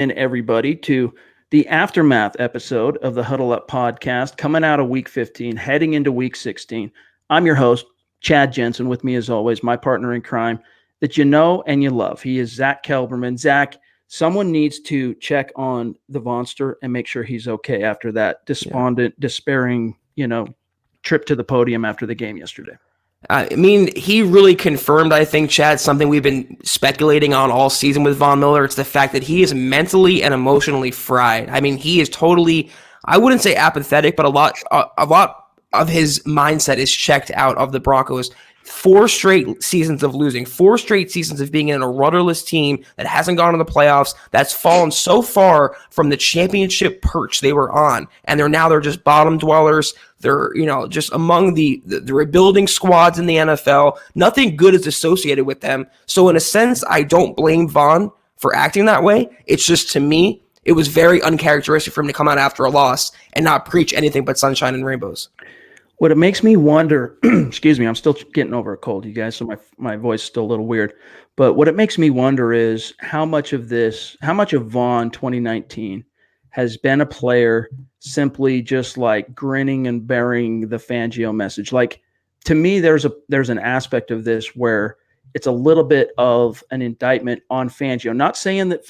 in, everybody, to the aftermath episode of the Huddle Up podcast, coming out of week 15, heading into week 16. I'm your host, Chad Jensen. With me, as always, my partner in crime that you know and you love. He is Zack Kelberman. Zack, someone needs to check on the Vonster and make sure he's okay after that despondent, despairing, trip to the podium after the game yesterday. I mean, he really confirmed, I think, Chad, something we've been speculating on all season with Von Miller. It's the fact that he is mentally and emotionally fried. I mean, he is totally, I wouldn't say apathetic, but a lot of his mindset is checked out of the Broncos. 4 straight seasons of losing, 4 straight seasons of being in a rudderless team that hasn't gone to the playoffs, that's fallen so far from the championship perch they were on, and they're just bottom dwellers. They're, just among the rebuilding squads in the NFL. Nothing good is associated with them. So in a sense, I don't blame Von for acting that way. It's just, to me, it was very uncharacteristic for him to come out after a loss and not preach anything but sunshine and rainbows. What it makes me wonder, excuse me, I'm still getting over a cold, you guys, so my voice is still a little weird. But what it makes me wonder is how much of Vaughn 2019 has been a player simply just like grinning and bearing the Fangio message. Like, to me, there's an aspect of this where it's a little bit of an indictment on Fangio. Not saying that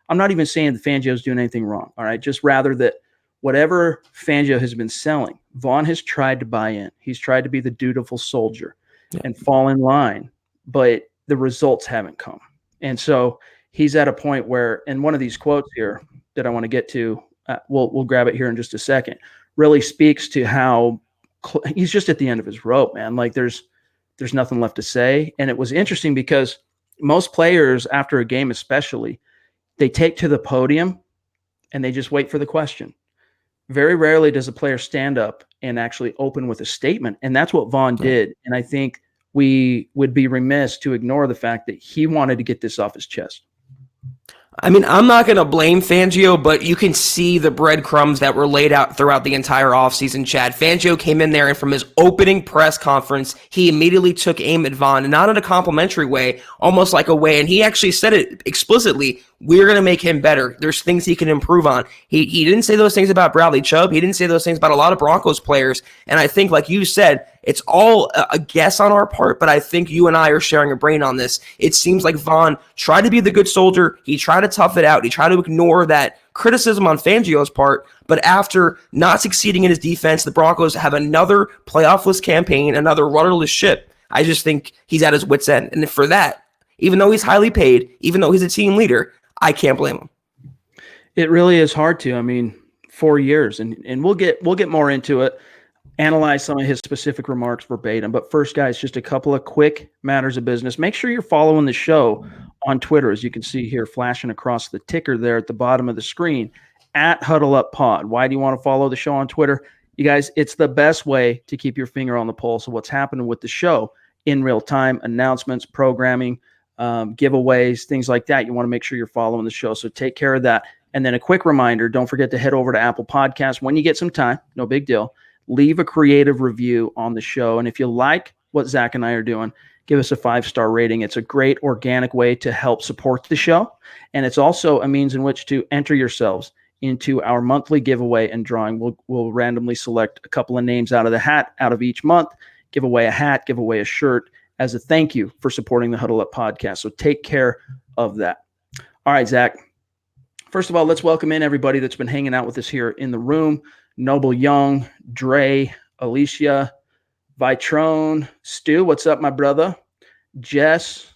I'm not even saying that Fangio's doing anything wrong, all right? Just rather that whatever Fangio has been selling, Vaughn has tried to buy in. He's tried to be the dutiful soldier and fall in line, but the results haven't come. And so he's at a point where, and one of these quotes here that I want to get to, we'll grab it here in just a second, really speaks to how he's just at the end of his rope, man. Like there's nothing left to say. And it was interesting because most players after a game, especially, they take to the podium and they just wait for the question. Very rarely does a player stand up and actually open with a statement. And that's what Vaughn did. And I think we would be remiss to ignore the fact that he wanted to get this off his chest. I mean, I'm not going to blame Fangio, but you can see the breadcrumbs that were laid out throughout the entire offseason, Chad. Fangio came in there, and from his opening press conference, he immediately took aim at Vaughn, and not in a complimentary way, almost like a way, and he actually said it explicitly, we're going to make him better. There's things he can improve on. He didn't say those things about Bradley Chubb. He didn't say those things about a lot of Broncos players, and I think, like you said, it's all a guess on our part, but I think you and I are sharing a brain on this. It seems like Vaughn tried to be the good soldier. He tried to tough it out. He tried to ignore that criticism on Fangio's part, but after not succeeding in his defense, the Broncos have another playoffless campaign, another rudderless ship. I just think he's at his wit's end. And for that, even though he's highly paid, even though he's a team leader, I can't blame him. It really is hard to. I mean, 4 years, and we'll get more into it. Analyze some of his specific remarks verbatim. But first, guys, just a couple of quick matters of business. Make sure you're following the show on Twitter, as you can see here flashing across the ticker there at the bottom of the screen, at Huddle Up Pod. Why do you want to follow the show on Twitter? You guys, it's the best way to keep your finger on the pulse of what's happening with the show in real time, announcements, programming, giveaways, things like that. You want to make sure you're following the show. So take care of that. And then a quick reminder, don't forget to head over to Apple Podcasts when you get some time. No big deal. Leave a creative review on the show. And if you like what Zack and I are doing, give us a 5-star rating. It's a great organic way to help support the show. And it's also a means in which to enter yourselves into our monthly giveaway and drawing. We'll randomly select a couple of names out of the hat out of each month, give away a hat, give away a shirt as a thank you for supporting the Huddle Up podcast. So take care of that. All right, Zack. First of all, let's welcome in everybody that's been hanging out with us here in the room. Noble Young, Dre, Alicia, Vitrone, Stu, what's up, my brother? Jess,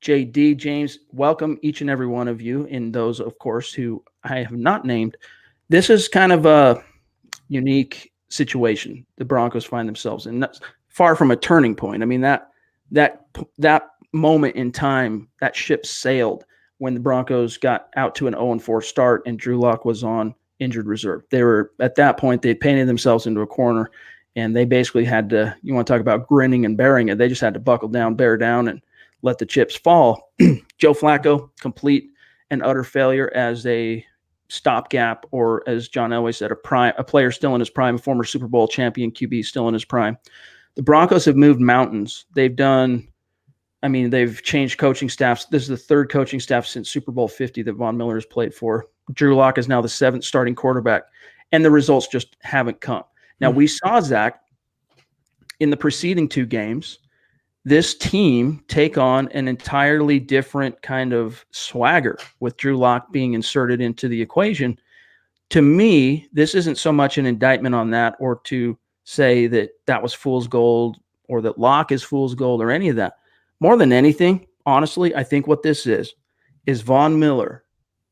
JD, James, welcome each and every one of you, and those, of course, who I have not named. This is kind of a unique situation the Broncos find themselves in. That's far from a turning point. I mean, that moment in time, that ship sailed when the Broncos got out to an 0-4 start and Drew Lock was on injured reserve. They were, at that point, they painted themselves into a corner, and they basically had to, you want to talk about grinning and bearing it, they just had to buckle down, bear down, and let the chips fall. Joe Flacco, complete and utter failure as a stopgap, or as John Elway said, a player still in his prime, a former Super Bowl champion QB still in his prime. The Broncos have moved mountains. They've done I mean, they've changed coaching staffs. This is the third coaching staff since Super Bowl 50 that Von Miller has played for. Drew Lock is now the 7th starting quarterback, and the results just haven't come. Now, we saw, Zach, in the preceding 2 games, this team take on an entirely different kind of swagger with Drew Lock being inserted into the equation. To me, this isn't so much an indictment on that, or to say that that was fool's gold or that Lock is fool's gold or any of that. More than anything, honestly, I think what this is Von Miller,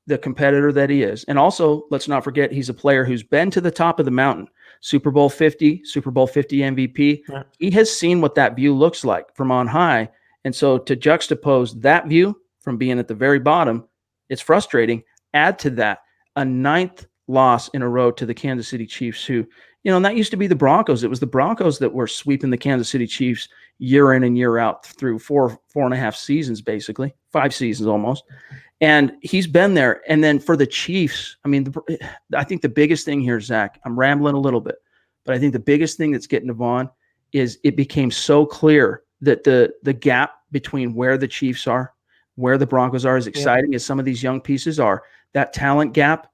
the competitor that he is. And also, let's not forget, he's a player who's been to the top of the mountain. Super Bowl 50 MVP. Yeah. He has seen what that view looks like from on high. And so to juxtapose that view from being at the very bottom, it's frustrating. Add to that a 9th loss in a row to the Kansas City Chiefs, who, and that used to be the Broncos. It was the Broncos that were sweeping the Kansas City Chiefs year in and year out through 4.5 seasons, basically 5 seasons almost. And he's been there. And then for the Chiefs, I mean, I think the biggest thing here, Zach, I'm rambling a little bit, but I think the biggest thing that's getting to Vaughn is it became so clear that the gap between where the Chiefs are, where the Broncos are, as exciting as some of these young pieces are, that talent gap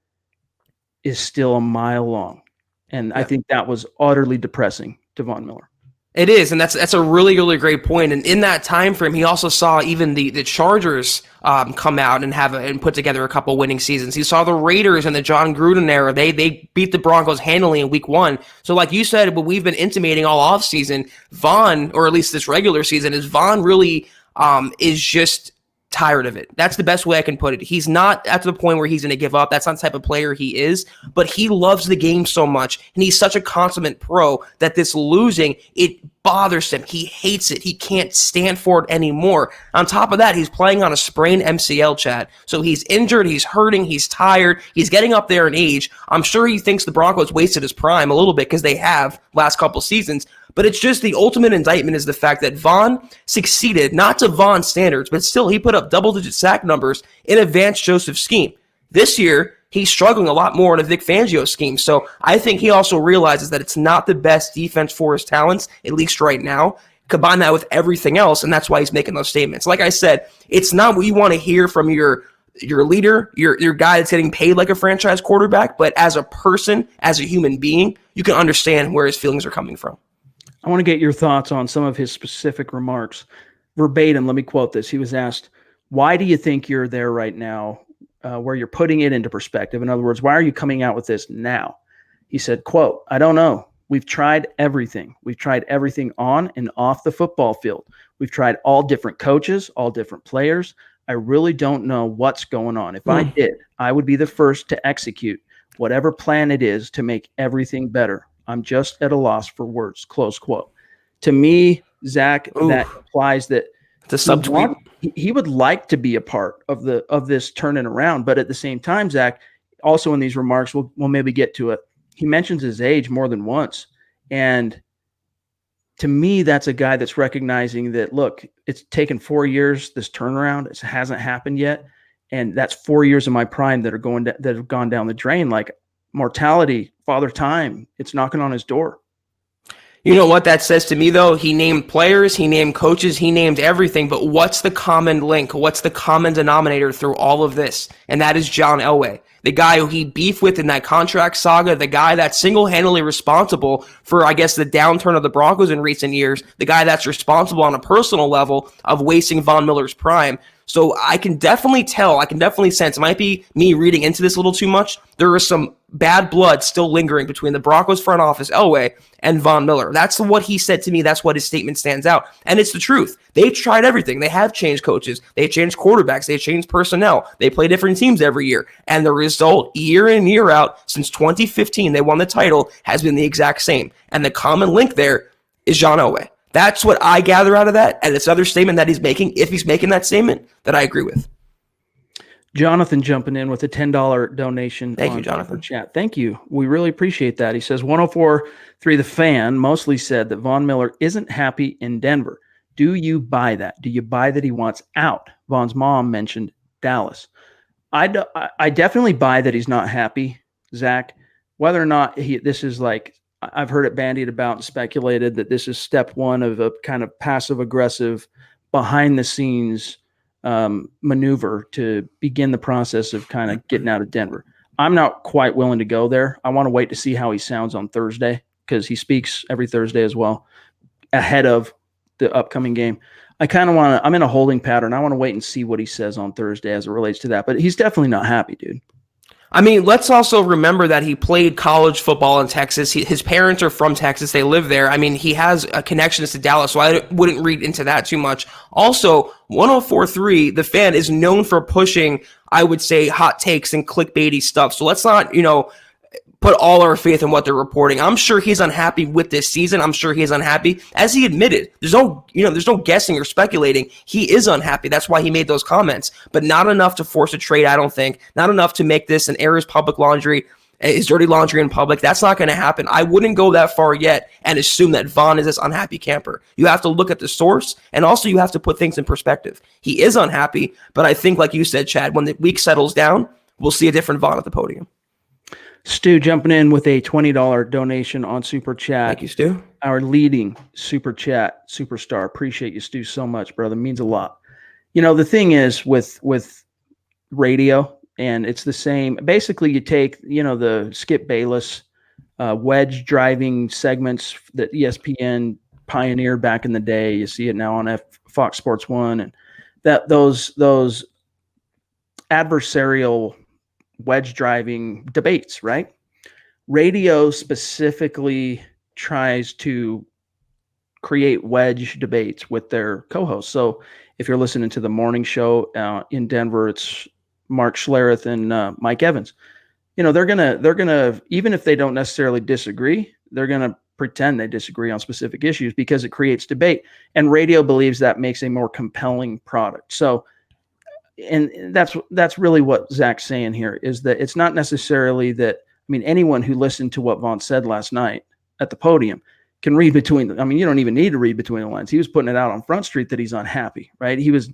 is still a mile long. And I think that was utterly depressing to Von Miller. It is, and that's a really, really great point. And in that time frame, he also saw even the Chargers come out and put together a couple winning seasons. He saw the Raiders in the John Gruden era. They beat the Broncos handily in week 1. So like you said, what we've been intimating all offseason, Von, or at least this regular season, is Von really is just tired of it. That's the best way I can put it. He's not at the point where he's going to give up. That's not the type of player he is, but he loves the game so much, and he's such a consummate pro that this losing, it bothers him. He hates it. He can't stand for it anymore. On top of that, he's playing on a sprained MCL, Chad. So he's injured, he's hurting, he's tired, he's getting up there in age. I'm sure he thinks the Broncos wasted his prime a little bit because they have last couple seasons. But it's just the ultimate indictment is the fact that Von succeeded, not to Von's standards, but still he put up double-digit sack numbers in a Vance Joseph scheme. This year, he's struggling a lot more in a Vic Fangio scheme. So I think he also realizes that it's not the best defense for his talents, at least right now. Combine that with everything else, and that's why he's making those statements. Like I said, it's not what you want to hear from your leader, your guy that's getting paid like a franchise quarterback, but as a person, as a human being, you can understand where his feelings are coming from. I want to get your thoughts on some of his specific remarks. Verbatim, let me quote this. He was asked, why do you think you're there right now, where you're putting it into perspective? In other words, why are you coming out with this now? He said, quote, I don't know. We've tried everything. We've tried everything on and off the football field. We've tried all different coaches, all different players. I really don't know what's going on. If I did, I would be the first to execute whatever plan it is to make everything better. I'm just at a loss for words, close quote. To me, Zach, that implies that the subtweet. He would like to be a part of this turning around, but at the same time, Zach, also in these remarks, we'll maybe get to it. He mentions his age more than once, and to me, that's a guy that's recognizing that, look, it's taken 4 years. This turnaround, it hasn't happened yet, and that's 4 years of my prime that have gone down the drain. Like mortality, father time, it's knocking on his door. You know what that says to me, though? He named players, he named coaches, he named everything, but what's the common link? What's the common denominator through all of this? And that is John Elway, the guy who he beefed with in that contract saga, the guy that's single-handedly responsible for, I guess, the downturn of the Broncos in recent years, the guy that's responsible on a personal level of wasting Von Miller's prime. So I can definitely tell, I can definitely sense, it might be me reading into this a little too much, there is some bad blood still lingering between the Broncos front office, Elway, and Von Miller. That's what he said to me. That's what his statement stands out. And it's the truth. They've tried everything. They have changed coaches. They changed quarterbacks. They changed personnel. They play different teams every year. And the result, year in, year out, since 2015, they won the title, has been the exact same. And the common link there is John Elway. That's what I gather out of that. And it's another statement that he's making, if he's making that statement, that I agree with. Jonathan jumping in with a $10 donation. Thank you, Jonathan. Chat. Thank you. We really appreciate that. He says 104.3 The Fan mostly said that Von Miller isn't happy in Denver. Do you buy that? Do you buy that he wants out? Von's mom mentioned Dallas. I definitely buy that he's not happy, Zach. Whether or not this is like, I've heard it bandied about and speculated that this is step one of a kind of passive-aggressive behind the scenes maneuver to begin the process of kind of getting out of Denver. I'm not quite willing to go there. I want to wait to see how he sounds on Thursday, because he speaks every Thursday as well ahead of the upcoming game. I'm in a holding pattern. I want to wait and see what he says on Thursday as it relates to that. But he's definitely not happy, dude. I mean, let's also remember that he played college football in Texas. His parents are from Texas. They live there. I mean, he has a connection to Dallas, so I wouldn't read into that too much. Also, 104.3, the Fan, is known for pushing, I would say, hot takes and clickbaity stuff. So let's not, put all our faith in what they're reporting. I'm sure he's unhappy with this season. I'm sure he's unhappy, as he admitted. There's no guessing or speculating. He is unhappy. That's why he made those comments, but not enough to force a trade, I don't think. Not enough to make this an air his public laundry, his dirty laundry in public. That's not going to happen. I wouldn't go that far yet and assume that Vaughn is this unhappy camper. You have to look at the source, and also you have to put things in perspective. He is unhappy, but I think, like you said, Chad, when the week settles down, we'll see a different Vaughn at the podium. Stu jumping in with a $20 donation on Super Chat. Thank you, Stu. Our leading Super Chat superstar. Appreciate you, Stu, so much, brother. It means a lot. The thing is with radio, and it's the same. Basically, you take, the Skip Bayless wedge driving segments that ESPN pioneered back in the day. You see it now on Fox Sports 1, and that those adversarial wedge driving debates, right? Radio specifically tries to create wedge debates with their co-hosts. So if you're listening to the morning show in Denver, it's Mark Schlereth and Mike Evans. They're gonna even if they don't necessarily disagree, they're gonna pretend they disagree on specific issues because it creates debate. And radio believes that makes a more compelling product. So, and that's really what Zach's saying here, is that it's not necessarily that. I mean, anyone who listened to what Vaughn said last night at the podium can read between. I mean, you don't even need to read between the lines. He was putting it out on Front Street that he's unhappy, right? He was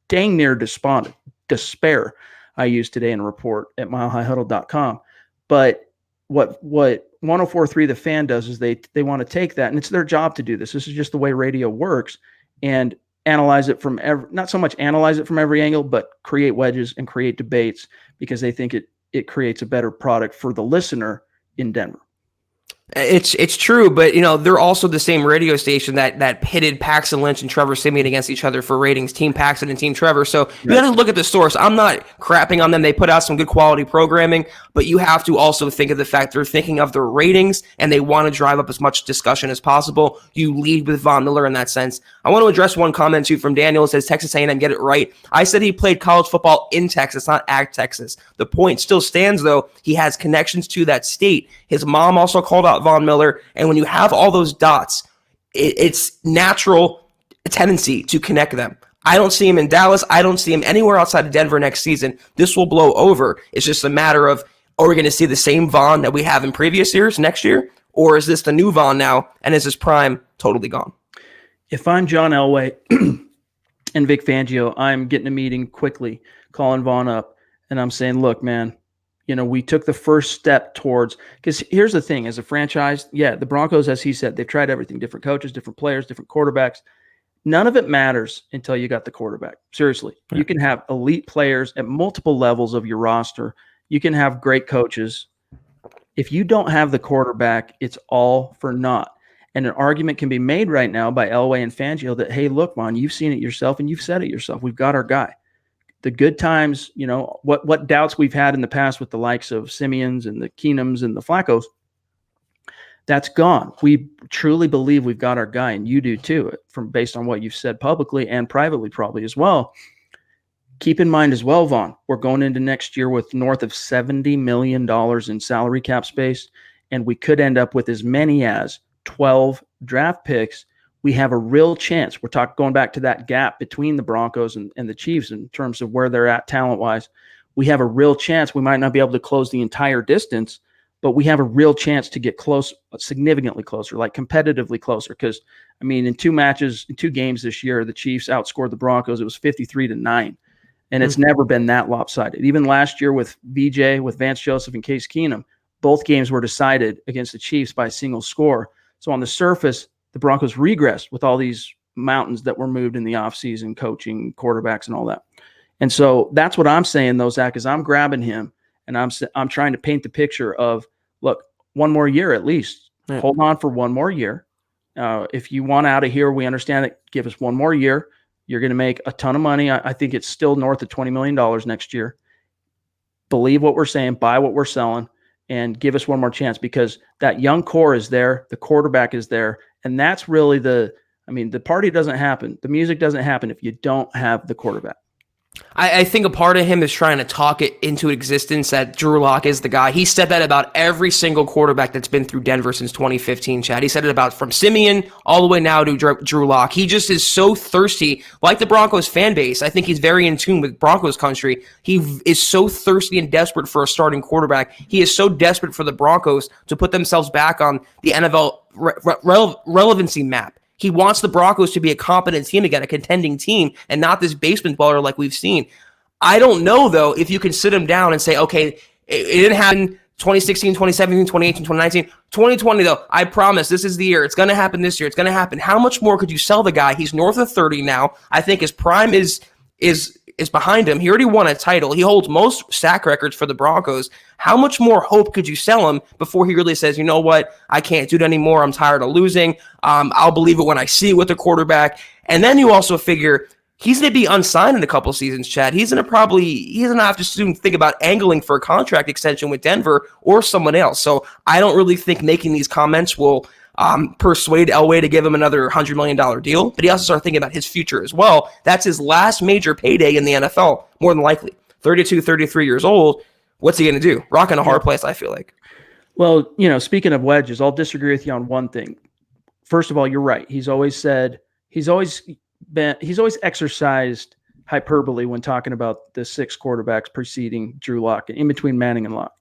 dang near despondent, despair. I used today in a report at milehighhuddle.com. But what 104.3 The Fan does is they want to take that, and it's their job to do this. This is just the way radio works, and analyze it from not so much analyze it from every angle, but create wedges and create debates because they think it creates a better product for the listener in Denver. It's true, but they're also the same radio station that pitted Paxton Lynch and Trevor Siemian against each other for ratings, Team Paxton and Team Trevor. So you got to look at the source. I'm not crapping on them. They put out some good quality programming, but you have to also think of the fact they're thinking of their ratings and they want to drive up as much discussion as possible. You lead with Von Miller in that sense. I want to address one comment too from Daniel. It says Texas A&M get it right. I said he played college football in Texas, not at Texas. The point still stands though. He has connections to that state. His mom also called out Von Miller, and when you have all those dots, it's natural tendency to connect them. I don't see him in Dallas. I don't see him anywhere outside of Denver next season. This will blow over. It's just a matter of, are we going to see the same Vaughn that we have in previous years next year, or is this the new Vaughn now, and is his prime totally gone? If I'm John Elway and Vic Fangio, I'm getting a meeting quickly, calling Vaughn up, and I'm saying, look, man, we took the first step towards, because here's the thing, as a franchise, the Broncos, as he said, they've tried everything, different coaches, different players, different quarterbacks. None of it matters until you got the quarterback. Seriously, You can have elite players at multiple levels of your roster. You can have great coaches. If you don't have the quarterback, it's all for naught. And an argument can be made right now by Elway and Fangio that, hey, look, man, you've seen it yourself and you've said it yourself. We've got our guy. The good times, what doubts we've had in the past with the likes of Simeons and the Keenums and the Flaccos, that's gone. We truly believe we've got our guy, and you do too, based on what you've said publicly and privately probably as well. Keep in mind as well, Vaughn, we're going into next year with north of $70 million in salary cap space, and we could end up with as many as 12 draft picks. We have a real chance. We're going back to that gap between the Broncos and the Chiefs in terms of where they're at talent-wise. We have a real chance. We might not be able to close the entire distance, but we have a real chance to get close, significantly closer, like competitively closer. Because, I mean, in 2 games this year, the Chiefs outscored the Broncos. It was 53-9, and it's never been that lopsided. Even last year with VJ, with Vance Joseph and Case Keenum, both games were decided against the Chiefs by a single score. So on the surface, the Broncos regressed with all these mountains that were moved in the offseason, coaching, quarterbacks, and all that. And so that's what I'm saying, though, Zach, is I'm grabbing him and I'm trying to paint the picture of, look, one more year at least. Yeah. Hold on for one more year. If you want out of here, we understand it. Give us one more year. You're going to make a ton of money. I think it's still north of $20 million next year. Believe what we're saying, buy what we're selling, and give us one more chance, because that young core is there. The quarterback is there. And that's really the party doesn't happen. The music doesn't happen if you don't have the quarterback. I think a part of him is trying to talk it into existence that Drew Lock is the guy. He said that about every single quarterback that's been through Denver since 2015, Chad. He said it about from Simeon all the way now to Drew Lock. He just is so thirsty, like the Broncos fan base. I think he's very in tune with Broncos country. He is so thirsty and desperate for a starting quarterback. He is so desperate for the Broncos to put themselves back on the NFL relevancy map. He wants the Broncos to be a competent team again, a contending team, and not this basement dweller like we've seen. I don't know, though, if you can sit him down and say, okay, it didn't happen 2016, 2017, 2018, 2019, 2020, though. I promise this is the year. It's going to happen this year. It's going to happen. How much more could you sell the guy? He's north of 30 now. I think his prime is behind him. He already won a title. He holds most sack records for the Broncos. How much more hope could you sell him before he really says, you know what, I can't do it anymore. I'm tired of losing. I'll believe it when I see it with the quarterback. And then you also figure he's going to be unsigned in a couple seasons, Chad. He's going to have to soon think about angling for a contract extension with Denver or someone else. So I don't really think making these comments will persuade Elway to give him another $100 million deal, but he also started thinking about his future as well. That's his last major payday in the NFL, more than likely. 32, 33 years old. What's he going to do? Rocking a hard place, I feel like. Well, speaking of wedges, I'll disagree with you on one thing. First of all, you're right. He's always exercised hyperbole when talking about the 6 quarterbacks preceding Drew Lock, in between Manning and Lock.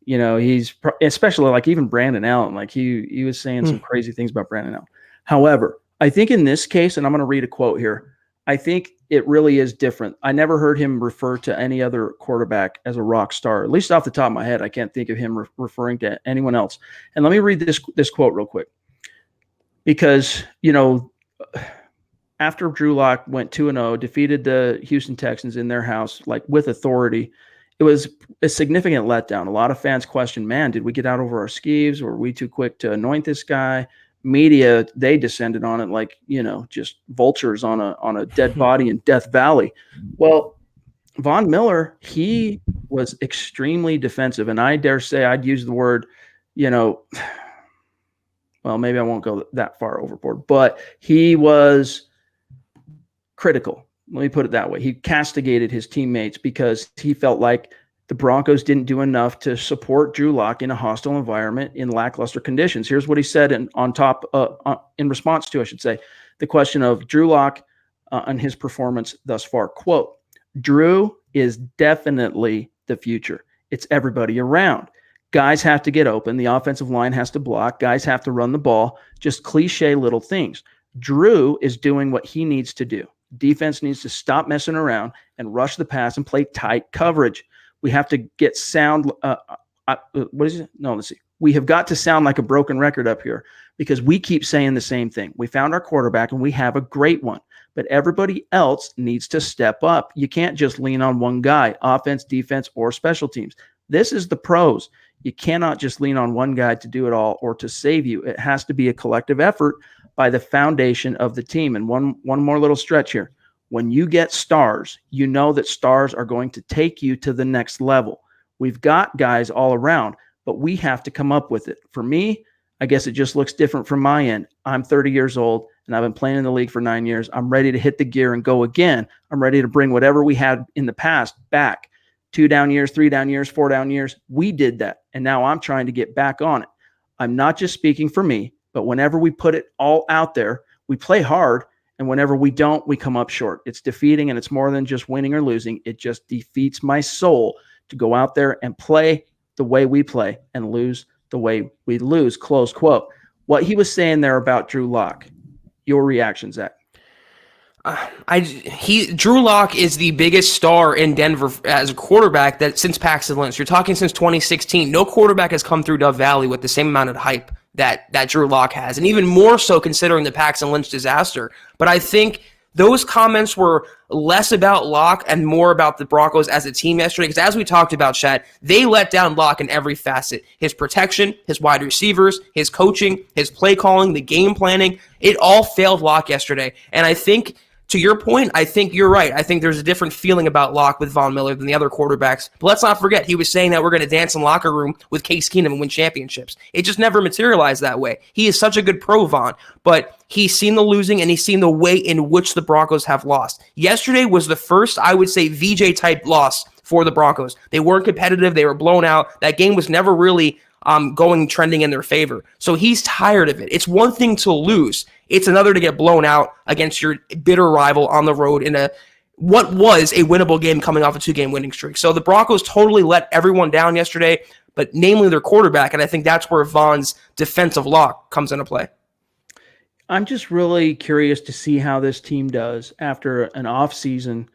He's especially like even Brandon Allen, like he was saying some crazy things about Brandon Allen. However, I think in this case, and I'm going to read a quote here, I think it really is different. I never heard him refer to any other quarterback as a rock star, at least off the top of my head. I can't think of him referring to anyone else. And let me read this quote real quick, because, after Drew Lock went 2-0, defeated the Houston Texans in their house, like with authority, it was a significant letdown. A lot of fans questioned, man, did we get out over our skis? Were we too quick to anoint this guy? Media, they descended on it like, just vultures on a dead body in Death Valley. Well, Von Miller, he was extremely defensive. And I dare say I'd use the word, well, maybe I won't go that far overboard, but he was critical. Let me put it that way. He castigated his teammates because he felt like the Broncos didn't do enough to support Drew Lock in a hostile environment in lackluster conditions. Here's what he said in response to, I should say, the question of Drew Lock and his performance thus far. Quote, Drew is definitely the future. It's everybody around. Guys have to get open. The offensive line has to block. Guys have to run the ball. Just cliche little things. Drew is doing what he needs to do. Defense needs to stop messing around and rush the pass and play tight coverage. We have to get sound. What is it? No, let's see. We have got to sound like a broken record up here because we keep saying the same thing. We found our quarterback and we have a great one, but everybody else needs to step up. You can't just lean on one guy, offense, defense, or special teams. This is the pros. You cannot just lean on one guy to do it all or to save you. It has to be a collective effort by the foundation of the team. And one more little stretch here. When you get stars, you know that stars are going to take you to the next level. We've got guys all around, but we have to come up with it. For me, I guess it just looks different from my end. I'm 30 years old, and I've been playing in the league for 9 years. I'm ready to hit the gear and go again. I'm ready to bring whatever we had in the past back. 2 down years, 3 down years, 4 down years. We did that, and now I'm trying to get back on it. I'm not just speaking for me, but whenever we put it all out there, we play hard, and whenever we don't, we come up short. It's defeating, and it's more than just winning or losing. It just defeats my soul to go out there and play the way we play and lose the way we lose, close quote. What he was saying there about Drew Lock, your reaction, Zach? Drew Lock is the biggest star in Denver as a quarterback that since Paxton Lynch. You're talking since 2016. No quarterback has come through Dove Valley with the same amount of hype that Drew Lock has, and even more so considering the Paxton Lynch disaster. But I think those comments were less about Lock and more about the Broncos as a team yesterday, because as we talked about, Chad, they let down Lock in every facet. His protection, his wide receivers, his coaching, his play calling, the game planning, it all failed Lock yesterday. And I think, to your point, I think you're right. I think there's a different feeling about Lock with Von Miller than the other quarterbacks. But let's not forget, he was saying that we're going to dance in the locker room with Case Keenum and win championships. It just never materialized that way. He is such a good pro, Von, but he's seen the losing and he's seen the way in which the Broncos have lost. Yesterday was the first, I would say, VJ-type loss for the Broncos. They weren't competitive. They were blown out. That game was never really trending in their favor. So he's tired of it. It's one thing to lose. It's another to get blown out against your bitter rival on the road in what was a winnable game coming off a 2-game winning streak. So the Broncos totally let everyone down yesterday, but namely their quarterback, and I think that's where Von's defensive lock comes into play. I'm just really curious to see how this team does after an offseason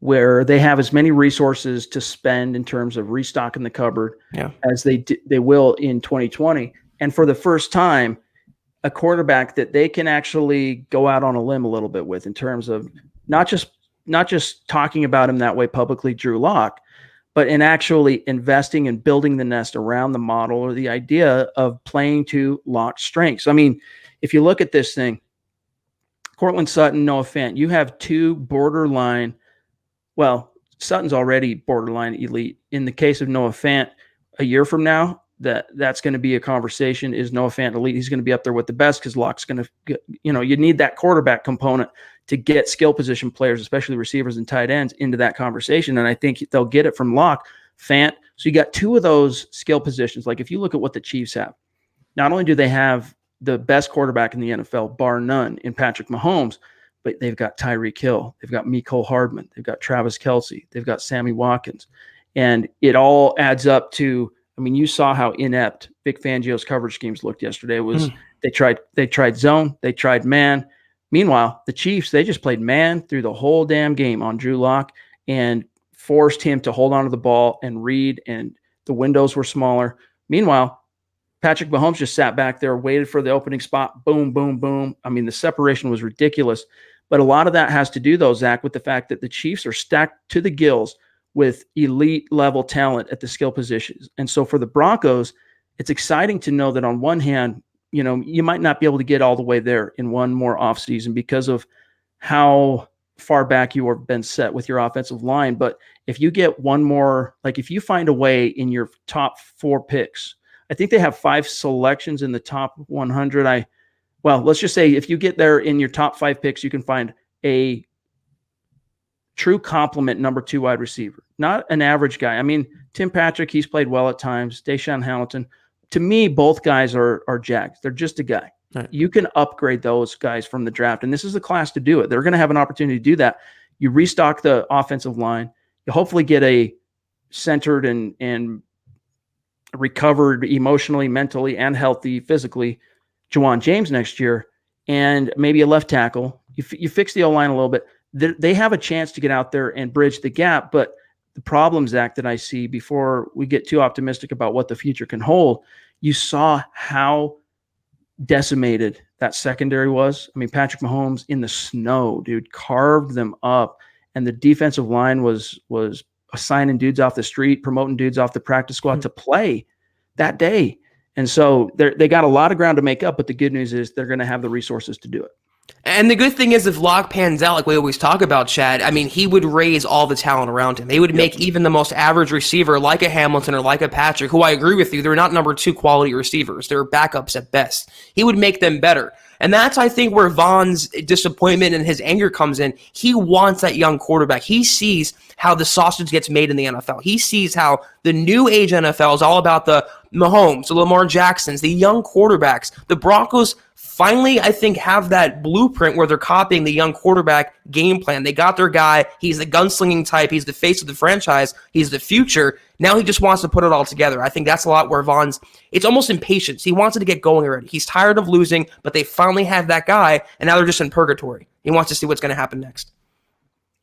where they have as many resources to spend in terms of restocking the cupboard as they will in 2020. And for the first time, a quarterback that they can actually go out on a limb a little bit with in terms of not just talking about him that way publicly, Drew Lock, but in actually investing and building the nest around the model or the idea of playing to Lock's strengths. I mean, if you look at this thing, Cortland Sutton, Noah Fant, you have two borderline. Well, Sutton's already borderline elite. In the case of Noah Fant, a year from now, that's going to be a conversation. Is Noah Fant elite? He's going to be up there with the best because Lock's going to, you need that quarterback component to get skill position players, especially receivers and tight ends, into that conversation. And I think they'll get it from Lock, Fant. So you got two of those skill positions. Like if you look at what the Chiefs have, not only do they have the best quarterback in the NFL, bar none, in Patrick Mahomes, but they've got Tyreek Hill, they've got Mecole Hardman, they've got Travis Kelce, they've got Sammy Watkins. And it all adds up to, I mean, you saw how inept Vic Fangio's coverage schemes looked yesterday. It was they tried zone, they tried man. Meanwhile, the Chiefs, they just played man through the whole damn game on Drew Lock and forced him to hold on to the ball and read, and the windows were smaller. Meanwhile, Patrick Mahomes just sat back there, waited for the opening spot, boom, boom, boom. I mean, the separation was ridiculous. But a lot of that has to do, though, Zach, with the fact that the Chiefs are stacked to the gills with elite level talent at the skill positions. And so for the Broncos, it's exciting to know that on one hand, you might not be able to get all the way there in one more offseason because of how far back you have been set with your offensive line. But if you get one more, like if you find a way in your top 4 picks, I think they have 5 selections in the top 100. Let's just say if you get there in your top 5 picks, you can find a true complement number 2 wide receiver, not an average guy. I mean, Tim Patrick, he's played well at times. Deshaun Hamilton, to me, both guys are jacked. They're just a guy. Right. You can upgrade those guys from the draft, and this is the class to do it. They're going to have an opportunity to do that. You restock the offensive line. You hopefully get a centered and recovered emotionally, mentally, and healthy physically Juwan James next year, and maybe a left tackle. You fix the O-line a little bit. They have a chance to get out there and bridge the gap, but the problem, Zach, that I see before we get too optimistic about what the future can hold, you saw how decimated that secondary was. I mean, Patrick Mahomes in the snow, dude, carved them up, and the defensive line was assigning dudes off the street, promoting dudes off the practice squad to play that day. And so they got a lot of ground to make up, but the good news is they're going to have the resources to do it. And the good thing is, if Lock pans out, like we always talk about, Chad, I mean, he would raise all the talent around him. They would make even the most average receiver, like a Hamilton or like a Patrick, who I agree with you, they're not number 2 quality receivers. They're backups at best. He would make them better. And that's, I think, where Von's disappointment and his anger comes in. He wants that young quarterback. He sees how the sausage gets made in the NFL. He sees how the new age NFL is all about the Mahomes, the Lamar Jacksons, the young quarterbacks. The Broncos finally, I think, have that blueprint where they're copying the young quarterback game plan. They got their guy. He's the gunslinging type. He's the face of the franchise. He's the future. Now he just wants to put it all together. I think that's a lot where Von's, it's almost impatience. He wants it to get going already. He's tired of losing, but they finally have that guy, and now they're just in purgatory. He wants to see what's going to happen next.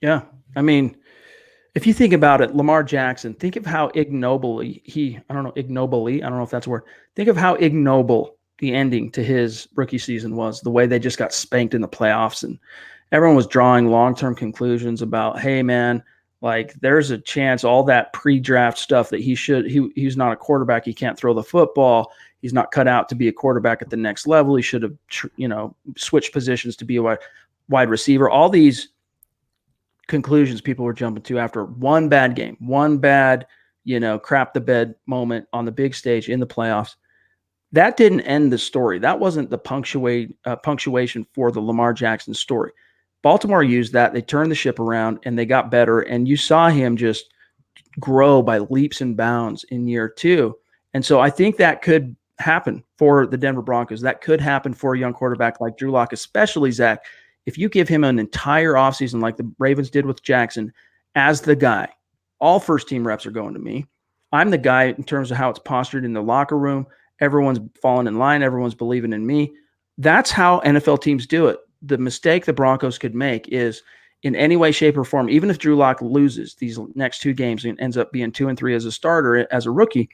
Yeah. I mean, if you think about it, Lamar Jackson, think of how ignobly I don't know if that's a word. Think of how ignoble the ending to his rookie season was, the way they just got spanked in the playoffs. And everyone was drawing long-term conclusions about, hey, man, like there's a chance all that pre-draft stuff that he's not a quarterback. He can't throw the football. He's not cut out to be a quarterback at the next level. He should have, switched positions to be a wide receiver. All these conclusions people were jumping to after one bad game, one bad, crap the bed moment on the big stage in the playoffs. That didn't end the story. That wasn't the punctuation for the Lamar Jackson story. Baltimore used that. They turned the ship around and they got better. And you saw him just grow by leaps and bounds in year 2. And so I think that could happen for the Denver Broncos. That could happen for a young quarterback like Drew Lock, especially Zach. If you give him an entire offseason like the Ravens did with Jackson as the guy, all first-team reps are going to me. I'm the guy in terms of how it's postured in the locker room. Everyone's falling in line. Everyone's believing in me. That's how NFL teams do it. The mistake the Broncos could make is in any way, shape, or form, even if Drew Lock loses these next 2 games and ends up being 2-3 as a starter, as a rookie,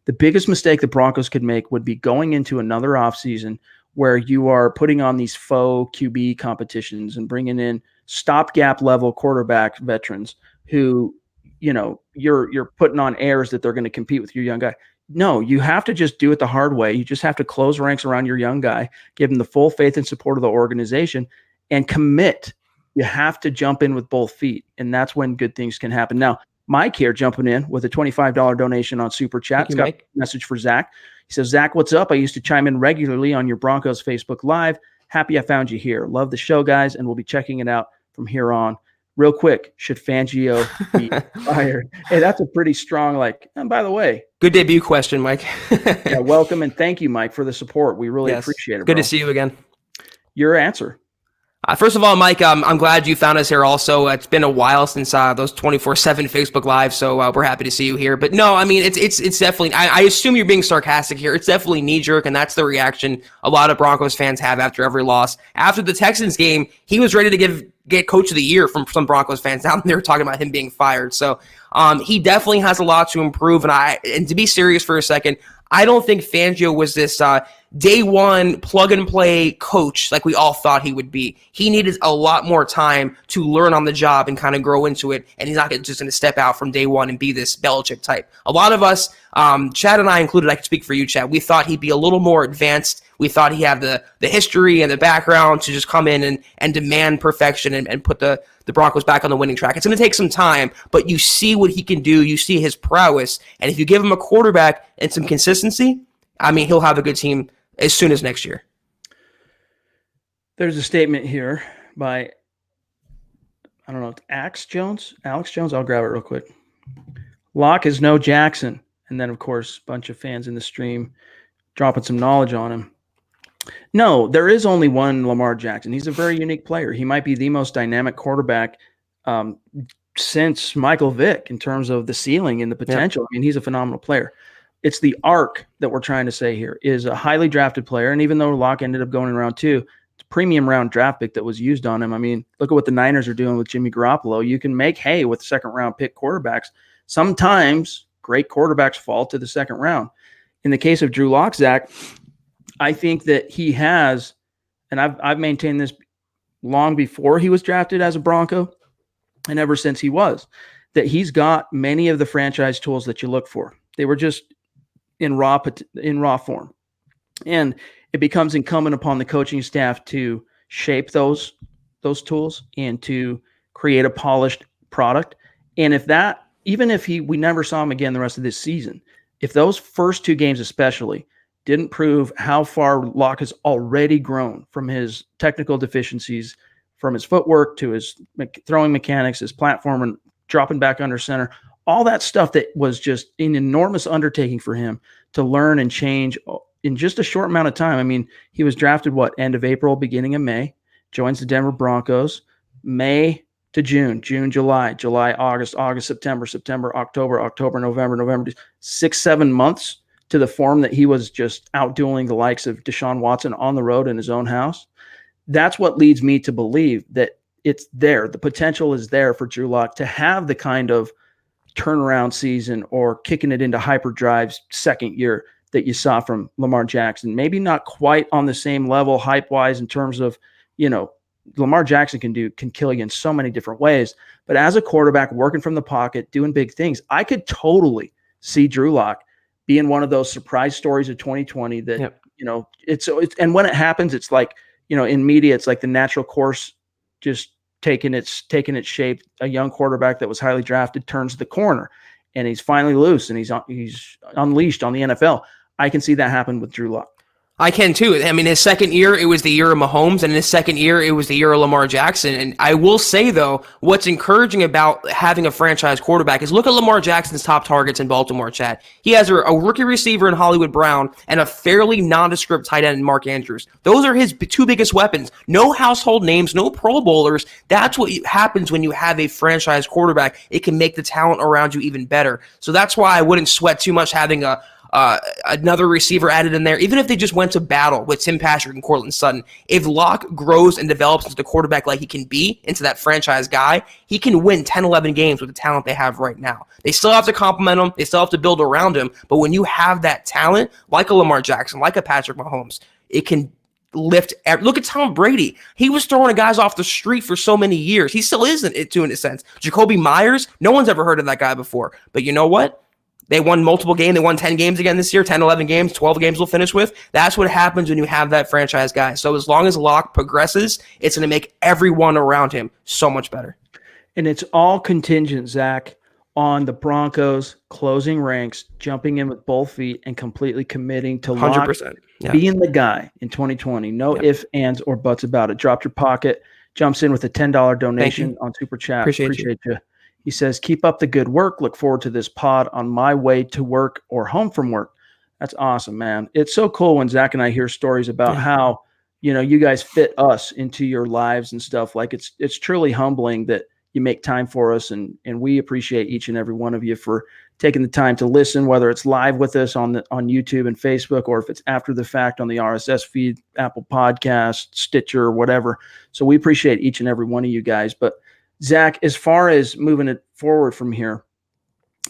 the biggest mistake the Broncos could make would be going into another offseason where you are putting on these faux QB competitions and bringing in stopgap level quarterback veterans who, you're putting on airs that they're going to compete with your young guy. No, you have to just do it the hard way. You just have to close ranks around your young guy, give him the full faith and support of the organization, and commit. You have to jump in with both feet, and that's when good things can happen. Now, Mike here jumping in with a $25 donation on Super Chat. It's got a message for Zach. He says, Zach, what's up? I used to chime in regularly on your Broncos Facebook Live. Happy I found you here. Love the show, guys, and we'll be checking it out from here on. Real quick, should Fangio be fired? Hey, that's a pretty strong, and by the way. Good debut question, Mike. Yeah, welcome, and thank you, Mike, for the support. We really appreciate it, Good to see you again. Your answer. First of all, Mike, I'm glad you found us here also. It's been a while since those 24/7 Facebook Live, so we're happy to see you here. But no, I mean, it's definitely, I assume you're being sarcastic here. It's definitely knee-jerk, and that's the reaction a lot of Broncos fans have after every loss. After the Texans game, he was ready to get Coach of the Year from some Broncos fans. Now they were talking about him being fired. So he definitely has a lot to improve. And to be serious for a second, I don't think Fangio was this day one plug-and-play coach like we all thought he would be. He needed a lot more time to learn on the job and kind of grow into it, and he's not just going to step out from day one and be this Belichick type. A lot of us, Chad and I included, I can speak for you, Chad, we thought he'd be a little more advanced. We thought he had the history and the background to just come in and demand perfection and put the Broncos back on the winning track. It's going to take some time, but you see what he can do. You see his prowess, and if you give him a quarterback and some consistency, I mean, he'll have a good team as soon as next year. There's a statement here by, I don't know, Alex Jones. I'll grab it real quick. Locke is no Jackson. And then, of course, a bunch of fans in the stream dropping some knowledge on him. No, there is only one Lamar Jackson. He's a very unique player. He might be the most dynamic quarterback since Michael Vick in terms of the ceiling and the potential. I mean, he's a phenomenal player. It's the arc that we're trying to say here is a highly drafted player. And even though Locke ended up going in round 2, it's a premium round draft pick that was used on him. I mean, look at what the Niners are doing with Jimmy Garoppolo. You can make hay with second round pick quarterbacks. Sometimes great quarterbacks fall to the second round. In the case of Drew Lock, Zach, I think that he has, and I've maintained this long before he was drafted as a Bronco and ever since he was, that he's got many of the franchise tools that you look for. They were just in raw form. And it becomes incumbent upon the coaching staff to shape those tools and to create a polished product. And if that, even if we never saw him again the rest of this season, if those first 2 games especially didn't prove how far Locke has already grown from his technical deficiencies, from his footwork to his throwing mechanics, his platform and dropping back under center, all that stuff that was just an enormous undertaking for him to learn and change in just a short amount of time. I mean, he was drafted, end of April, beginning of May, joins the Denver Broncos, May to June, July, August, September, October, November, 6-7 months to the form that he was just outdueling the likes of Deshaun Watson on the road in his own house. That's what leads me to believe that it's there. The potential is there for Drew Lock to have the kind of turnaround season or kicking it into hyperdrive's second year that you saw from Lamar Jackson. Maybe not quite on the same level hype-wise in terms of, Lamar Jackson can kill you in so many different ways. But as a quarterback working from the pocket, doing big things, I could totally see Drew Lock being one of those surprise stories of 2020 that, Yep. it's and when it happens, it's like, in media, it's like the natural course just taking its shape. A young quarterback that was highly drafted turns the corner and he's finally loose and he's unleashed on the NFL. I can see that happen with Drew Lock. I can too. I mean, his second year, it was the year of Mahomes, and his second year, it was the year of Lamar Jackson. And I will say, though, what's encouraging about having a franchise quarterback is look at Lamar Jackson's top targets in Baltimore, Chad. He has a rookie receiver in Hollywood Brown and a fairly nondescript tight end in Mark Andrews. Those are his two biggest weapons. No household names, no Pro Bowlers. That's what happens when you have a franchise quarterback. It can make the talent around you even better. So that's why I wouldn't sweat too much having another receiver added in there, even if they just went to battle with Tim Patrick and Courtland Sutton. If Locke grows and develops into the quarterback like he can be, into that franchise guy, he can win 10, 11 games with the talent they have right now. They still have to complement him. They still have to build around him. But when you have that talent, like a Lamar Jackson, like a Patrick Mahomes, it can lift. Look at Tom Brady. He was throwing guys off the street for so many years. He still isn't, in a sense. Jacoby Myers, no one's ever heard of that guy before. But you know what? They won multiple games. They won 10 games again this year, 10, 11 games, 12 games we'll finish with. That's what happens when you have that franchise guy. So as long as Locke progresses, it's going to make everyone around him so much better. And it's all contingent, Zach, on the Broncos closing ranks, jumping in with both feet, and completely committing to Locke 100%. Yeah. being the guy in 2020. No ifs, ands, or buts about it. Dropped your pocket, jumps in with a $10 donation on Super Chat. Appreciate you. He says, keep up the good work. Look forward to this pod on my way to work or home from work. That's awesome, man. It's so cool when Zach and I hear stories about how, you guys fit us into your lives and stuff. Like it's truly humbling that you make time for us. And we appreciate each and every one of you for taking the time to listen, whether it's live with us on YouTube and Facebook, or if it's after the fact on the RSS feed, Apple Podcast, Stitcher, whatever. So we appreciate each and every one of you guys. But Zach, as far as moving it forward from here,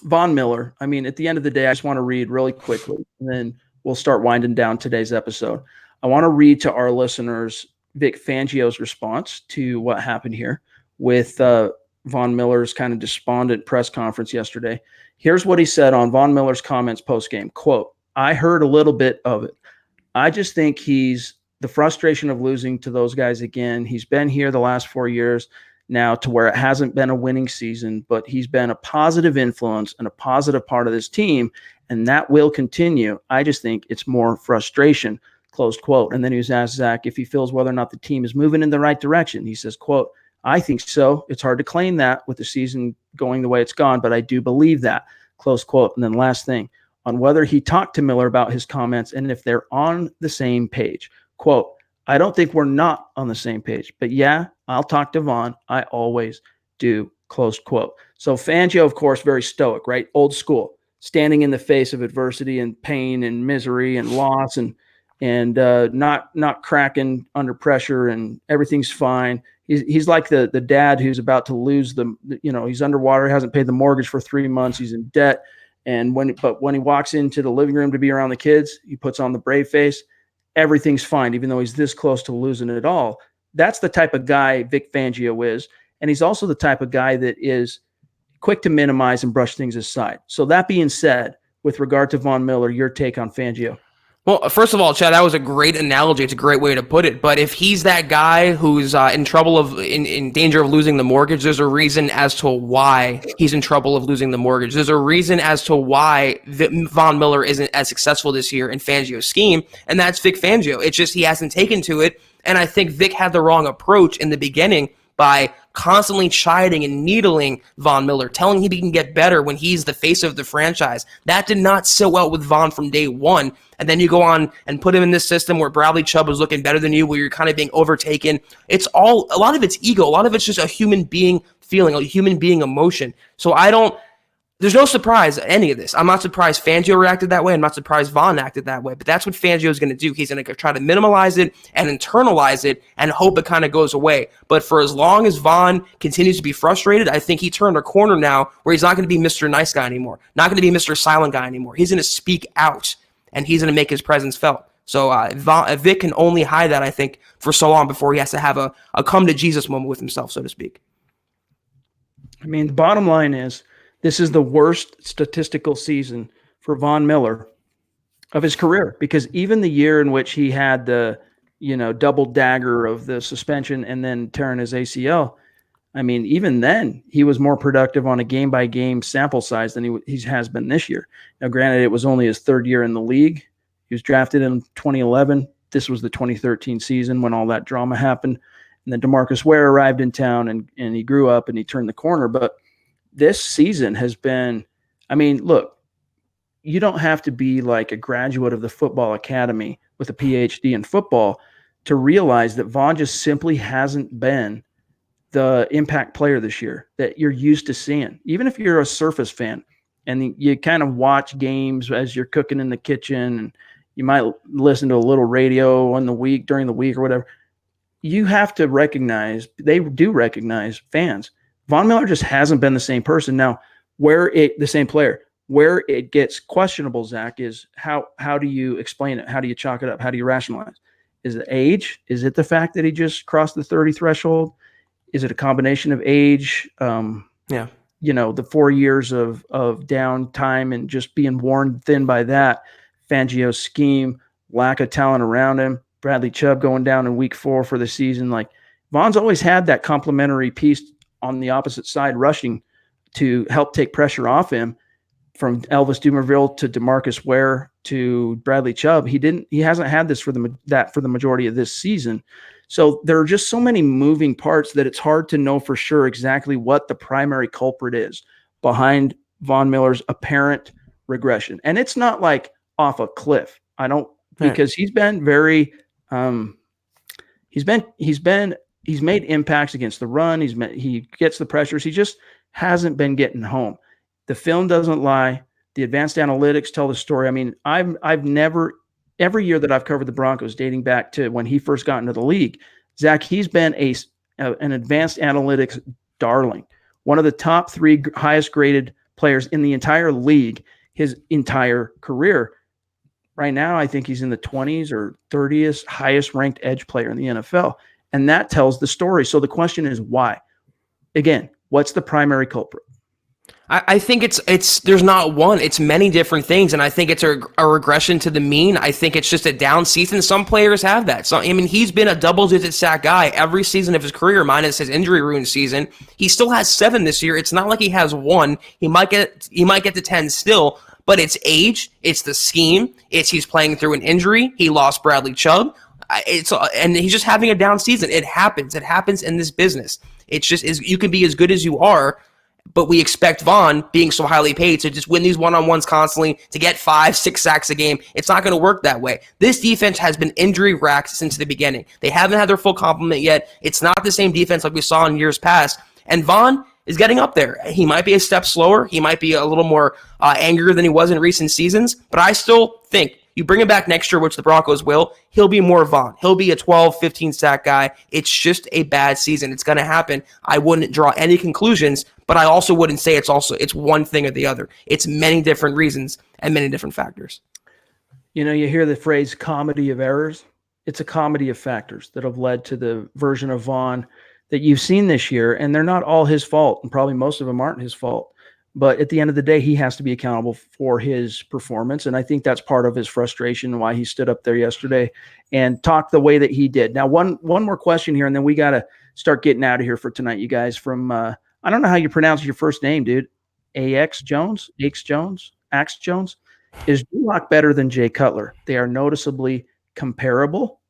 Von Miller, I mean, at the end of the day, I just want to read really quickly, and then we'll start winding down today's episode. I want to read to our listeners Vic Fangio's response to what happened here with Von Miller's kind of despondent press conference yesterday. Here's what he said on Von Miller's comments post-game. Quote, I heard a little bit of it. I just think he's the frustration of losing to those guys again. He's been here the last 4 years now to where it hasn't been a winning season, but he's been a positive influence and a positive part of this team, and that will continue. I just think it's more frustration, close quote. And then he was asked Zach if he feels whether or not the team is moving in the right direction. He says, quote, I think so. It's hard to claim that with the season going the way it's gone, but I do believe that, close quote. And then last thing, on whether he talked to Miller about his comments and if they're on the same page, quote, I don't think we're not on the same page, but yeah, I'll talk to Von. I always do, close quote. So Fangio, of course, very stoic, right? Old school, standing in the face of adversity and pain and misery and loss and not cracking under pressure and everything's fine. He's like the dad who's about to lose he's underwater, hasn't paid the mortgage for 3 months, he's in debt. And when he walks into the living room to be around the kids, he puts on the brave face. Everything's fine, even though he's this close to losing it all. That's the type of guy Vic Fangio is. And he's also the type of guy that is quick to minimize and brush things aside. So that being said, with regard to Von Miller, your take on Fangio. Well, first of all, Chad, that was a great analogy. It's a great way to put it. But if he's that guy who's in danger of losing the mortgage, there's a reason as to why he's in trouble of losing the mortgage. There's a reason as to why Von Miller isn't as successful this year in Fangio's scheme, and that's Vic Fangio. It's just he hasn't taken to it, and I think Vic had the wrong approach in the beginning by constantly chiding and needling Von Miller, telling him he can get better when he's the face of the franchise. That did not sit well with Von from day one. And then you go on and put him in this system where Bradley Chubb is looking better than you, where you're kind of being overtaken. A lot of it's ego. A lot of it's just a human being feeling, a human being emotion. So there's no surprise in any of this. I'm not surprised Fangio reacted that way. I'm not surprised Von acted that way. But that's what Fangio is going to do. He's going to try to minimize it and internalize it and hope it kind of goes away. But for as long as Von continues to be frustrated, I think he turned a corner now where he's not going to be Mr. Nice Guy anymore, not going to be Mr. Silent Guy anymore. He's going to speak out. and he's going to make his presence felt. So Vic can only hide that, I think, for so long before he has to have a come to Jesus moment with himself, so to speak. I mean, the bottom line is this is the worst statistical season for Von Miller of his career, because even the year in which he had the, double dagger of the suspension and then tearing his ACL, I mean, even then he was more productive on a game by game sample size than he has been this year. Now, granted, it was only his third year in the league. He was drafted in 2011. This was the 2013 season when all that drama happened. And then DeMarcus Ware arrived in town, and he grew up and he turned the corner. But this season has been, I mean, look, you don't have to be like a graduate of the football academy with a PhD in football to realize that Von just simply hasn't been the impact player this year that you're used to seeing. Even if you're a Surface fan and you kind of watch games as you're cooking in the kitchen, and you might listen to a little radio during the week or whatever, you have to recognize, they do recognize fans. Von Miller just hasn't been the same person. Now, the same player. Where it gets questionable, Zach, is how do you explain it? How do you chalk it up? How do you rationalize? Is it age? Is it the fact that he just crossed the 30 threshold? Is it a combination of age? The 4 years of downtime and just being worn thin by that, Fangio's scheme, lack of talent around him, Bradley Chubb going down in week 4 for the season. Like, Von's always had that complementary piece on the opposite side rushing to help take pressure off him. From Elvis Dumervil to DeMarcus Ware to Bradley Chubb, he hasn't had this for the majority of this season. So there are just so many moving parts that it's hard to know for sure exactly what the primary culprit is behind Von Miller's apparent regression. And it's not like off a cliff. Because he's been very he's made impacts against the run. He gets the pressures. He just hasn't been getting home. The film doesn't lie. The advanced analytics tell the story. I mean, I've never, every year that I've covered the Broncos, dating back to when he first got into the league, Zach, he's been an advanced analytics darling, one of the top 3 highest graded players in the entire league his entire career. Right now, I think he's in the 20s or 30th highest ranked edge player in the NFL. And that tells the story. So the question is why? Again, what's the primary culprit? I think there's not one. It's many different things, and I think it's a regression to the mean. I think it's just a down season. Some players have that. So, I mean, he's been a double-digit sack guy every season of his career, minus his injury-ruined season. He still has 7 this year. It's not like he has 1. He might get to 10 still, but it's age, it's the scheme, he's playing through an injury. He lost Bradley Chubb. And he's just having a down season. It happens. It happens in this business. It's just you can be as good as you are. But we expect Von, being so highly paid, to just win these one-on-ones constantly, to get 5-6 sacks a game. It's not going to work that way. This defense has been injury-racked since the beginning. They haven't had their full complement yet. It's not the same defense like we saw in years past. And Von is getting up there. He might be a step slower. He might be a little more angrier than he was in recent seasons. But I still think you bring him back next year, which the Broncos will, he'll be more Von. He'll be a 12, 15 sack guy. It's just a bad season. It's going to happen. I wouldn't draw any conclusions, but I also wouldn't say it's one thing or the other. It's many different reasons and many different factors. You hear the phrase comedy of errors. It's a comedy of factors that have led to the version of Von that you've seen this year, and they're not all his fault, and probably most of them aren't his fault. But at the end of the day, he has to be accountable for his performance. And I think that's part of his frustration, why he stood up there yesterday and talked the way that he did. Now, one more question here, and then we got to start getting out of here for tonight, you guys. From, I don't know how you pronounce your first name, dude. Ax Jones? Ax Jones? Is Drew Lock better than Jay Cutler? They are noticeably comparable, ?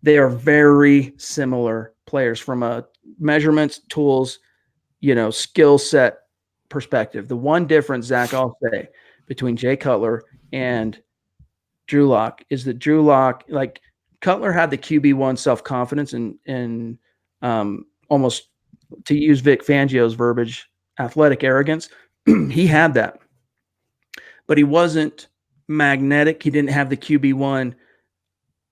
They are very similar players from a measurements, tools, skill set perspective. The one difference, Zach, I'll say, between Jay Cutler and Drew Lock is that Drew Lock, like Cutler, had the QB1 self-confidence and almost, to use Vic Fangio's verbiage, athletic arrogance. He had that, but he wasn't magnetic. He didn't have the QB1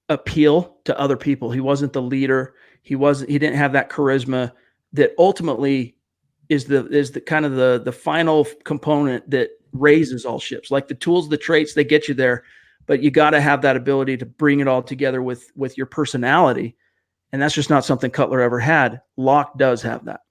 appeal to other people. He wasn't the leader. He didn't have that charisma that ultimately is the kind of the final component that raises all ships. Like the tools, the traits, they get you there, but you got to have that ability to bring it all together with your personality. And that's just not something Cutler ever had. Locke does have that.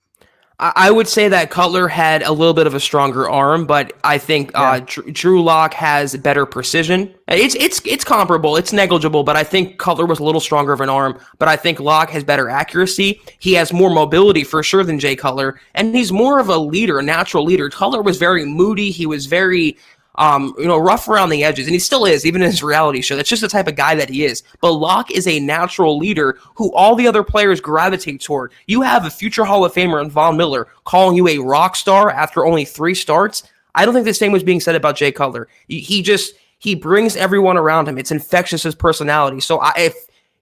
I would say that Cutler had a little bit of a stronger arm, but I think Drew Lock has better precision. It's comparable, it's negligible, but I think Cutler was a little stronger of an arm. But I think Lock has better accuracy. He has more mobility for sure than Jay Cutler, and he's more of a leader, a natural leader. Cutler was very moody. He was very rough around the edges, and he still is, even in his reality show. That's just the type of guy that he is. But Locke is a natural leader who all the other players gravitate toward. You have a future Hall of Famer in Von Miller calling you a rock star after only 3 starts. I don't think the same was being said about Jay Cutler. He brings everyone around him. It's infectious, his personality. So if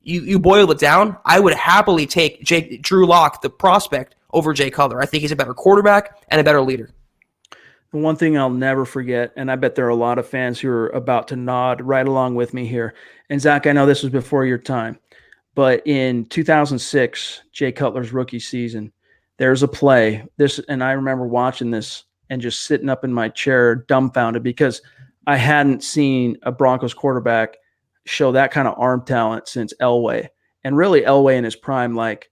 you boil it down, I would happily take Drew Lock, the prospect, over Jay Cutler. I think he's a better quarterback and a better leader. The one thing I'll never forget, and I bet there are a lot of fans who are about to nod right along with me here. And Zach, I know this was before your time, but in 2006, Jay Cutler's rookie season, there's a play. And I remember watching this and just sitting up in my chair, dumbfounded, because I hadn't seen a Broncos quarterback show that kind of arm talent since Elway. And really Elway in his prime, like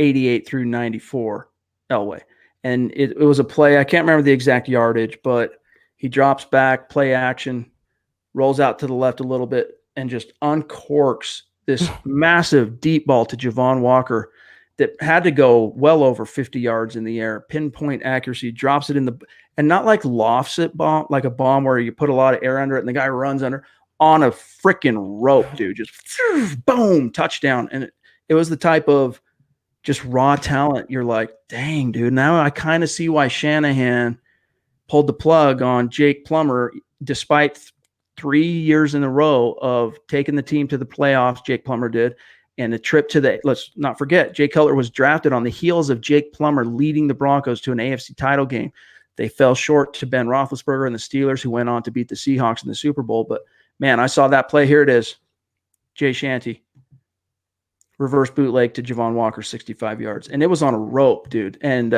88 through 94, Elway. And it was a play. I can't remember the exact yardage, but he drops back, play action, rolls out to the left a little bit, and just uncorks this massive deep ball to Javon Walker that had to go well over 50 yards in the air. Pinpoint accuracy, drops it in the – and not like lofts it bomb, like a bomb where you put a lot of air under it and the guy runs under, on a freaking rope, dude. Just boom, touchdown. And it was the type of – just raw talent. You're like, dang, dude. Now I kind of see why Shanahan pulled the plug on Jake Plummer, despite 3 years in a row of taking the team to the playoffs. Jake Plummer did, and a trip to the. Let's not forget, Jay Cutler was drafted on the heels of Jake Plummer leading the Broncos to an AFC title game. They fell short to Ben Roethlisberger and the Steelers, who went on to beat the Seahawks in the Super Bowl. But man, I saw that play. Here it is, Jay Shanty. Reverse bootleg to Javon Walker, 65 yards. And it was on a rope, dude. And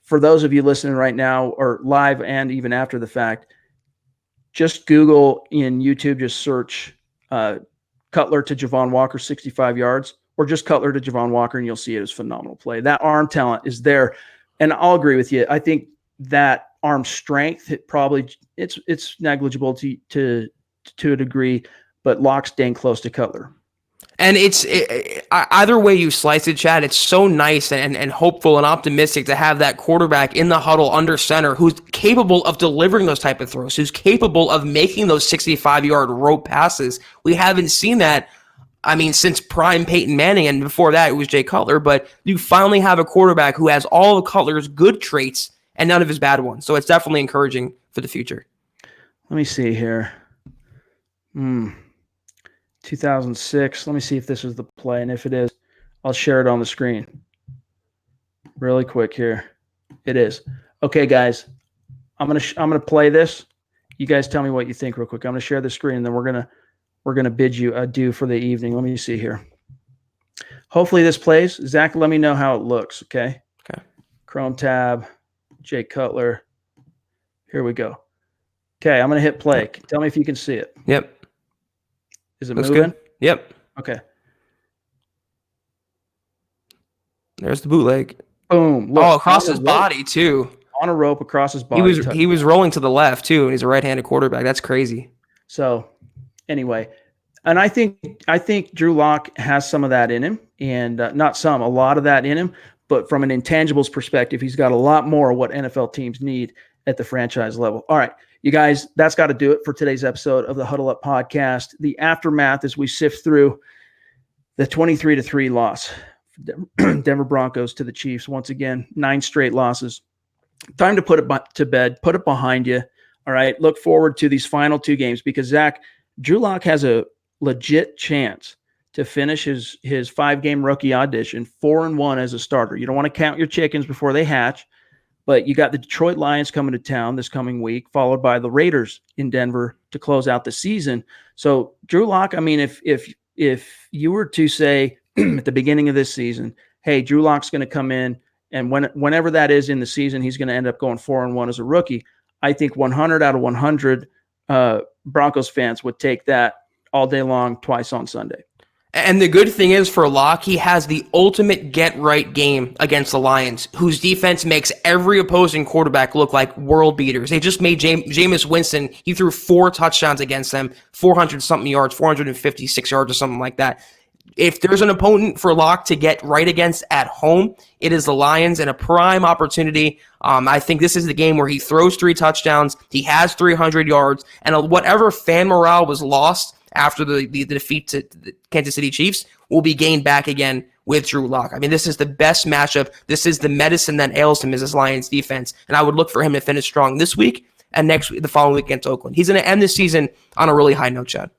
for those of you listening right now or live and even after the fact, just Google in YouTube, just search Cutler to Javon Walker, 65 yards, or just Cutler to Javon Walker, and you'll see it as phenomenal play. That arm talent is there. And I'll agree with you. I think that arm strength, it's negligible to a degree, but Locke's dang close to Cutler. And either way you slice it, Chad, it's so nice and hopeful and optimistic to have that quarterback in the huddle under center who's capable of delivering those type of throws, who's capable of making those 65-yard rope passes. We haven't seen that, since prime Peyton Manning, and before that it was Jay Cutler, but you finally have a quarterback who has all of Cutler's good traits and none of his bad ones. So it's definitely encouraging for the future. Let me see here. 2006. Let me see if this is the play, and if it is, I'll share it on the screen really quick here. It is. Okay, guys, I'm gonna play this. You guys tell me what you think real quick. I'm gonna share the screen, and then we're gonna bid you adieu for the evening. Let me see here. Hopefully this plays. Zach, let me know how it looks. Okay. Chrome tab, Jay Cutler. Here we go. Okay, I'm gonna hit play. Tell me if you can see it. Yep. Is it Looks moving? Good. Yep. Okay. There's the bootleg. Boom. Look, across his body too. On a rope across his body. He was rolling to the left too, and he's a right-handed quarterback. That's crazy. So, anyway, and I think Drew Lock has some of that in him, and not some, a lot of that in him. But from an intangibles perspective, he's got a lot more of what NFL teams need at the franchise level. All right. You guys, that's got to do it for today's episode of the Huddle Up podcast. The aftermath as we sift through the 23-3 loss. Denver Broncos to the Chiefs. Once again, 9 straight losses. Time to put it to bed. Put it behind you. All right. Look forward to these final 2 games because, Zach, Drew Lock has a legit chance to finish his 5-game rookie audition 4-1 as a starter. You don't want to count your chickens before they hatch. But you got the Detroit Lions coming to town this coming week, followed by the Raiders in Denver to close out the season. So Drew Lock, if you were to say at the beginning of this season, hey, Drew Lock's going to come in, and whenever that is in the season, he's going to end up going 4-1 as a rookie. I think 100 out of 100 Broncos fans would take that all day long, twice on Sunday. And the good thing is for Locke, he has the ultimate get-right game against the Lions, whose defense makes every opposing quarterback look like world beaters. They just made Jameis Winston, he threw 4 touchdowns against them, 400-something yards, 456 yards or something like that. If there's an opponent for Locke to get right against at home, it is the Lions, and a prime opportunity. I think this is the game where he throws 3 touchdowns, he has 300 yards, and whatever fan morale was lost after the defeat to the Kansas City Chiefs will be gained back again with Drew Lock. I mean, this is the best matchup. This is the medicine that ails him, is this Lions defense, and I would look for him to finish strong this week and next week, the following week against Oakland. He's going to end the season on a really high note, Chad.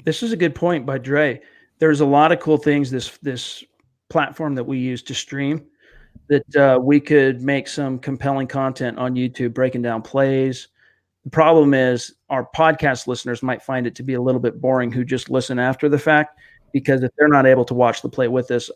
This is a good point by Dre. There's a lot of cool things this platform that we use to stream that we could make some compelling content on YouTube, breaking down plays. The problem is our podcast listeners might find it to be a little bit boring who just listen after the fact, because if they're not able to watch the play with us,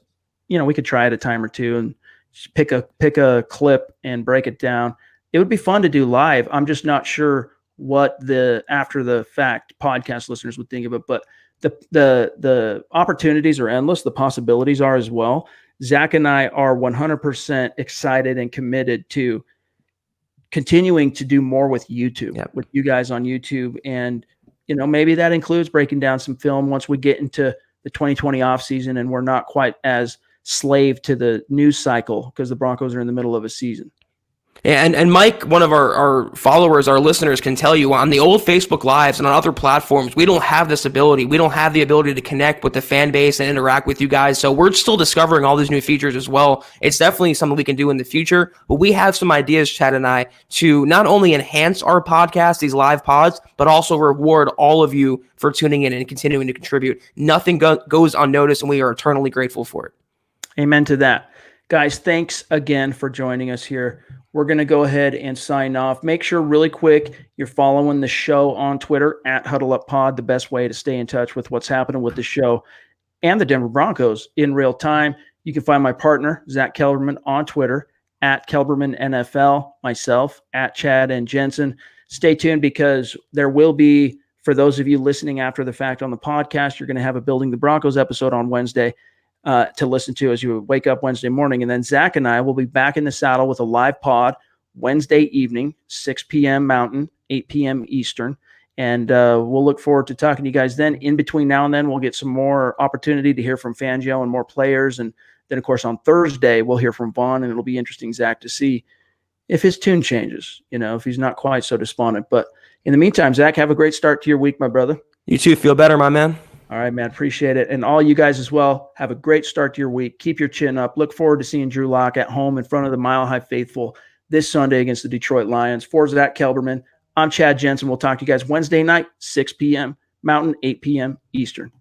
we could try it a time or two and just pick a clip and break it down. It would be fun to do live. I'm just not sure what the after the fact podcast listeners would think of it, but the opportunities are endless. The possibilities are as well. Zach and I are 100% excited and committed to continuing to do more with YouTube, with you guys on YouTube. And, maybe that includes breaking down some film once we get into the 2020 off season and we're not quite as slave to the news cycle because the Broncos are in the middle of a season. And Mike, one of our followers, our listeners, can tell you on the old Facebook Lives and on other platforms, we don't have this ability. We don't have the ability to connect with the fan base and interact with you guys. So we're still discovering all these new features as well. It's definitely something we can do in the future. But we have some ideas, Chad and I, to not only enhance our podcast, these live pods, but also reward all of you for tuning in and continuing to contribute. Nothing goes unnoticed, and we are eternally grateful for it. Amen to that. Guys, thanks again for joining us here. We're going to go ahead and sign off. Make sure really quick you're following the show on Twitter at Huddle Up Pod, the best way to stay in touch with what's happening with the show and the Denver Broncos in real time. You can find my partner, Zack Kelberman, on Twitter at Kelberman NFL, myself at Chad and Jensen. Stay tuned because there will be, for those of you listening after the fact on the podcast, you're going to have a Building the Broncos episode on Wednesday to listen to as you wake up Wednesday morning. And then Zach and I will be back in the saddle with a live pod Wednesday evening, 6 p.m. Mountain, 8 p.m. Eastern. And we'll look forward to talking to you guys then. In between now and then, we'll get some more opportunity to hear from Fangio and more players. And then, of course, on Thursday, we'll hear from Vaughn, and it'll be interesting, Zach, to see if his tune changes, if he's not quite so despondent. But in the meantime, Zach, have a great start to your week, my brother. You too. Feel better, my man. All right, man. Appreciate it. And all you guys as well, have a great start to your week. Keep your chin up. Look forward to seeing Drew Lock at home in front of the Mile High Faithful this Sunday against the Detroit Lions. For Zack Kelberman, I'm Chad Jensen. We'll talk to you guys Wednesday night, 6 p.m. Mountain, 8 p.m. Eastern.